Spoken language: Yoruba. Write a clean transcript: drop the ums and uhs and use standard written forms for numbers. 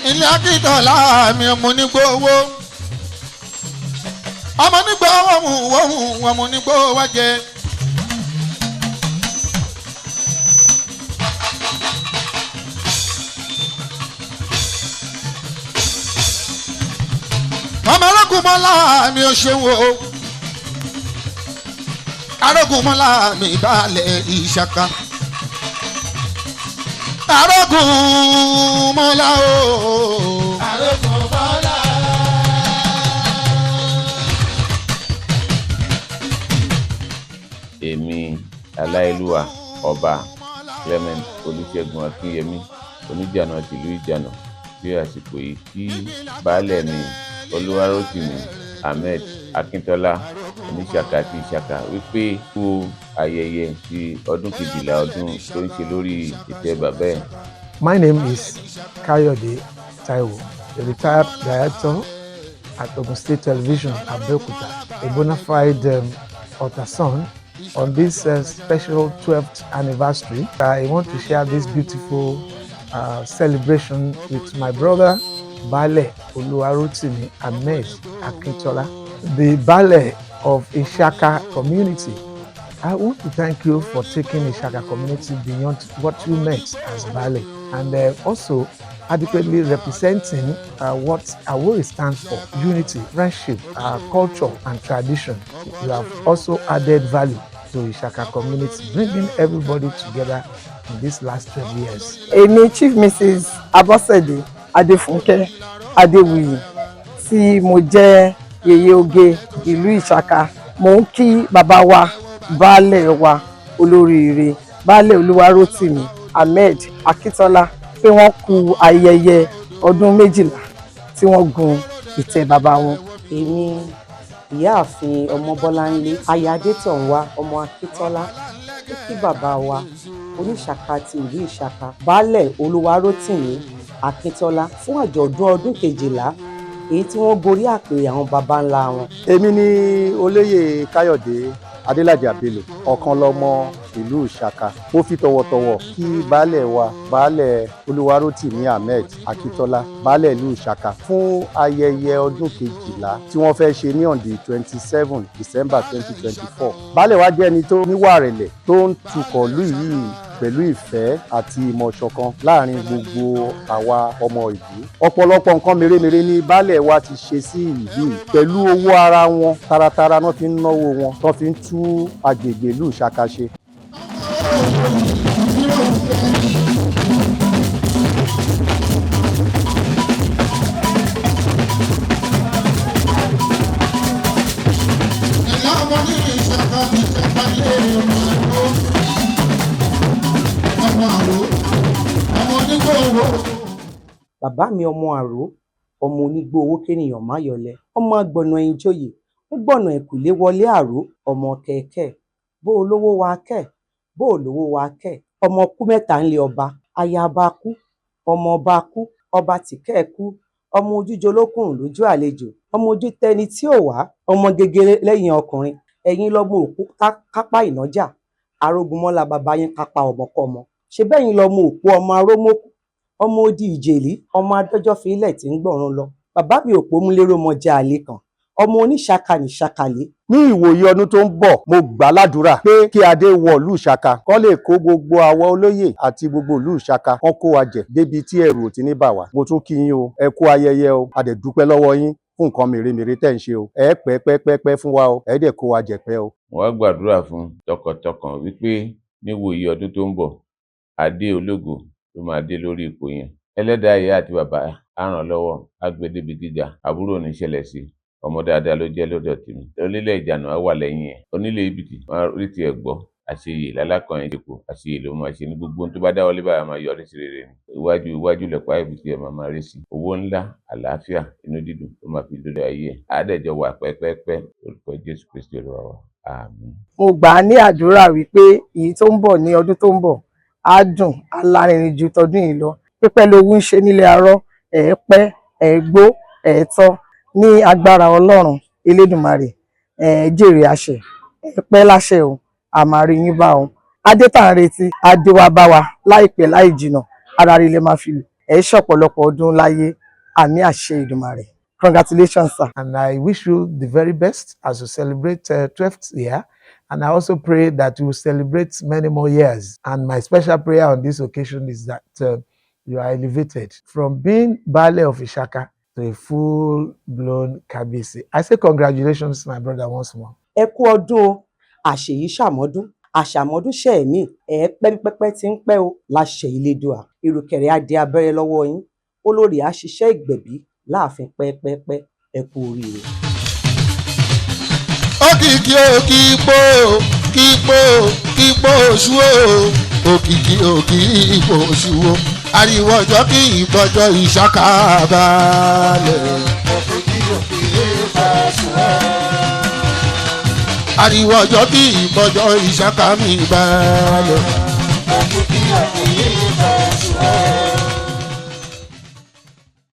ilé Akíntọ́lá mi ọmọ onígbó owó ọmọ onígbó wọ́hùn ọmọ onígbó wájẹ. ọmọ arógunmọ́lá mi ò ṣeun o arógunmọ́lá mi balẹ̀ Ìṣàkà arógunmọ́lá o arógunmọ́lá. èmi aláìlúwà ọba Clement Olúṣẹ́gun Akínyẹmí oníjànà tìlú Ìjànà bí àsìkò yìí kí baálẹ̀ mi Olúwarótìmí Ahmed Akíntọ́lá Oníṣàkà ti Ìṣàkà wípé kú ayẹyẹ ti ọdún kejìlá ọdún tó ń ṣe lórí ìtẹ́ bàbá ẹ̀. My name is Kayode Taiwo, a retired director at Ogun State Television, Abeokuta, a bona fide ultrasound. On this special 12th anniversary, I want to share this beautiful celebration with my brother, Baale Oluwarotimi Ahmed Akintola, the Baale of Ishaka community. I want to thank you for taking Ishaka community beyond what you meant as Baale, and also adequately representing what Awori stands for: unity, friendship, culture, and tradition. You have also added value to Ishaka community, bringing everybody together in these last 12 years. Èmi Chief Mrs. Abosede Adefunke Adewuyi tí mo jẹ́ yèyé oge ìlú Ìṣàkà. Mo ń kí bàbá wa baálẹ̀ wa olóríire Baálẹ̀ Olúwarótìmí Ahmed Akíntọ́lá pé wọ́n kú ayẹyẹ ọdún 12 tí wọ́n gun ìtẹ́ bàbá wọn. Èmi ìyáàfin Ọmọbọ́láńlé aya Adétọ̀nwá ọmọ Akíntọ́lá ó kí bàbá wa Oníṣàkà ti ìlú Ìṣàkà Baálẹ̀ Olúwarótìmí Akíntọ́lá fún àjọ̀dún ọdún kejìlá èyí tí wọ́n gorí àpèrè àwọn baba ńlá wọn. Èmi ni olóyè Káyọ̀dé Adélájà Bello, ọ̀kan lọ́mọ ìlú Ìṣàkà. Mo fi tọ̀wọ̀tọ̀wọ̀ kí baálẹ̀ wa Baálẹ̀ Olúwarótìmí Ahmed Akíntọ́lá baálẹ̀ ìlú Ìṣàkà fún ayẹyẹ ọdún kejìlá tí wọ́n fẹ́ ṣe ní on the 27 December 2024. Baálẹ̀ wa jẹ́ ẹni tó níwà rẹ̀lẹ̀ tó ń tukọ̀ ìlú yìí pẹ̀lú ìfẹ́ àti ìmọ̀ ṣọ̀kan láàrin gbogbo àwa ọmọ ìlú. Ọ̀pọ̀lọpọ̀ nǹkan mèremère ni baálẹ̀ wa ti ṣe sí ìlú yìí pẹ̀lú owó ara wọn taratara náà fi ń náwó wọn tó fi ń tú agbègbè ìlú Ìṣàkà ṣe. Bàbá mi ọmọ àró ọmọ onígbó owó kéèyàn má yọlẹ ọmọ agbọ̀nà ẹ̀yìn joyè ó gbọ̀nà ẹ̀kùlé wọlé àró ọmọ kẹ̀kẹ́ bó olówó wa kẹ̀ bó olówó wa kẹ̀ ọmọ kú mẹ́ta ńlẹ̀ ọba ayaba kú ọmọ ọba kú ọba tìkẹ́ kú ọmọ ojújo lókùnrin lójú àlejò ọmọ ojú tẹni tí ò wá ọmọ gegere lẹ́yìn ọkùnrin ẹ̀yin lọ́mọ òkú kápá ìnájà arógunmọ́lá bàbá yín kápá ọmọkọ́mọ ṣe bẹ́yìn lọ́mọ òkú ọmọ arómọ́kù ọmọ odi ìjèlí ọmọ adọ́jọ́ fi ilẹ̀ tí ń gbọ̀run lọ bàbá mi òpó mú lérò ọmọ jẹ́ àlè kan ọmọ Oníṣàkà ní Ṣàkàlé. Ní ìwòye ọdún tó ń bọ̀ mo gbà ládùúrà pé kí adé wọ ìlú Ìṣàkà kó lè kó gbogbo àwọn olóyè àti gbogbo ìlú Ìṣàkà kó kó wa jẹ débi tí ẹrù ò ti ní bà wá. Mo tún kí yín o, ẹ kú ayẹyẹ o, a dẹ̀ dúpẹ́ lọ́wọ́ yín fún nǹkan mèremère tẹ́ ń ṣe o, ẹ pẹ́ fún wa o, ẹ dẹ̀ kó wa jẹ pẹ́ o. Mo wá gbàdúrà fún tọkàntọkàn wípé níwòye ọdún tó ń bọ̀ adé ológo ló máa dé lórí ipò yẹn. Ẹlẹ́dàá ìyá àti bàbá á ràn lọ́wọ́ á gbé débi gíga àbúrò ní ṣẹlẹ̀ sí ọmọ dáadáa ló jẹ́ lọ́dọ̀ tèmi. Onílẹ̀ Ìjànà á wà lẹ́yìn ẹ̀ onílé Ibìtì wọn rí tiẹ̀ gbọ́ àṣeyè lálákan ìdìbò àṣeyè ló máa ṣe ní gbogbo ohun tó bá dáwọ́lé báyà máa yọrí sí rere ni. Iwájú lẹ̀pọ̀ Ibìtì ẹ̀ máa rí sí owó ńlá àlàáfíà inú dídùn tó máa fi lórí ayé ẹ̀ àádẹ́jọ wà pẹ́pẹ́pẹ́ orúkọ Jésù Kristi Olúwa wa àmín. Mo gbà á ní àdúrà wípé èyí tó ń bọ̀ ní ọdún tó ń bọ̀ á dùn á lárinrin ju tọdún yìí lọ. Pípẹ́ lowó ń ṣe nílé arọ́ pẹ́ gbó tọ́ ní agbára Ọlọ́run Elédùmarè jèrè àṣẹ pẹ́ láṣẹ o àmàrí yín bá o adé tá à ń retí adé wa bá wa láìpẹ́ láì jìnà ara rí lè máa fi lò ẹ ṣọ̀pọ̀lọpọ̀ ọdún láyé, àmì àṣẹ Ìdùmarè. Congratulations, sir. And I wish you the very best as you celebrate 12th year. And I also pray that you will celebrate many more years. And my special prayer on this occasion is that you are elevated from being Baale of Ishaka to a full-blown Kabisi. I say congratulations, my brother, once more. Ẹ kú ọdún àṣèyí ṣàmọ́dún àṣàmọ́dún ṣẹ̀mí pẹ́pẹ́pẹ́ tí ń pẹ́ o láṣẹ Elédùà. Ìrùkẹ̀rẹ̀ adé abẹ́rẹ́ lọ́wọ́ yín, olórí àṣìṣẹ́ ìgbẹ̀bí láàfin pẹ́pẹ́pẹ́. Ẹ kú oríire. Òkìkí òkìpó kípó kípó oṣù o òkìkí òkìpó oṣù o ariwo ọjọ́ kí ìbọjọ́ Ìṣàkà balẹ̀. Òkìkí òkìpó oṣù o ariwo ọjọ́ kí ìbọjọ́ Ìṣàkà mi balẹ̀. Òkìkí òkìpó.